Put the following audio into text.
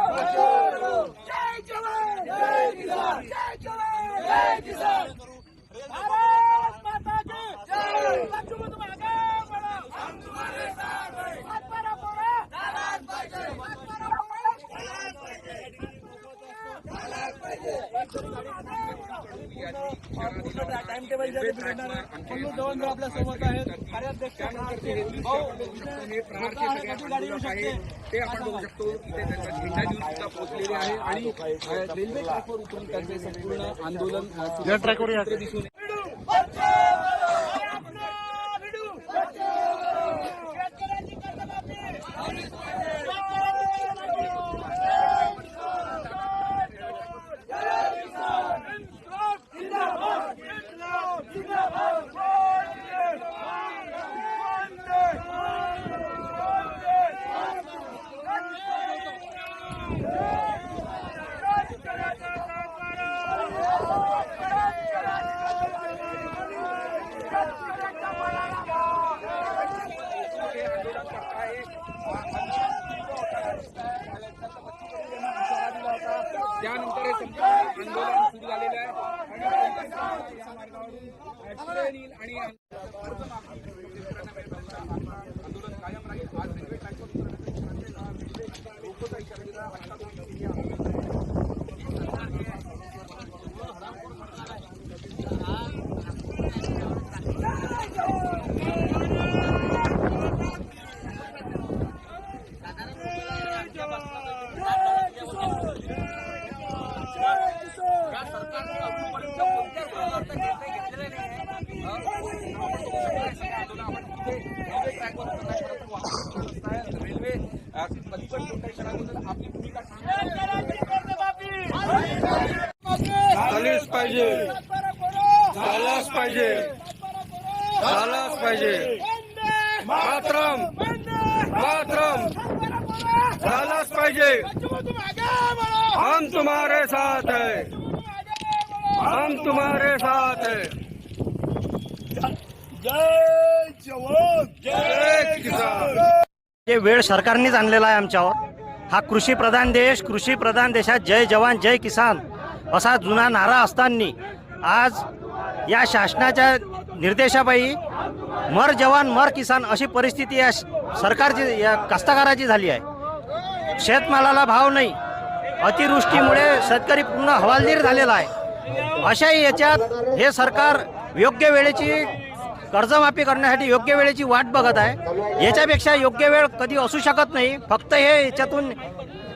जय जवान जय किसान, जय जवान जय किसान। भारत माता की जय। बच्चों तुम आगे बढ़ो, हम तुम्हारे साथ हैं। हाथ बोला नाराज पाहिजे, टाइम टेबल देवेंद्र आपल्या सोबत आहेत, कार्याध्यक्ष ते आपण बघू शकतो. इथे त्यांचा झेंडा घेऊन सुद्धा पोहोचलेले आहे आणि रेल्वे ट्रॅकवर उतरून त्यांचे संपूर्ण आंदोलन दिसून त्यानंतर हे संपूर्ण आंदोलन सुरू झालेलं आहे आणि या मार्गावरून आणि आंदोलन कायम राहील. आज रेल्वे ट्रॅकवर लोकचा इशारा दिला. रेल्वे कधी आपली भूमिका झालीच पाहिजे, झालाच पाहिजे, झालाच पाहिजे. मातरम मातरम झालाच पाहिजे. हम तुम्हारे साथ है, हम तुम्हारे साथ है. जय जवान जय किसान. हे वेळ सरकारनेच आणलेला आहे आमच्यावर. हा कृषी प्रधान देश, कृषी प्रधान देशात जय जवान जय किसान असा जुना नारा असताना आज या शासनाच्या निर्देशापायी मर जवान मर किसान अशी परिस्थिती या सरकारची या कास्तकाराची झाली आहे. शेतमालाला भाव नाही, अतिवृष्टीमुळे शेतकरी पूर्ण हवालदिल झालेला आहे. अशाही याच्यात हे सरकार योग्य वेळेची कर्जमाफी करण्यासाठी योग्य वेळेची वाट बघत आहे. याच्यापेक्षा योग्य वेळ कधी असू शकत नाही. फक्त हे याच्यातून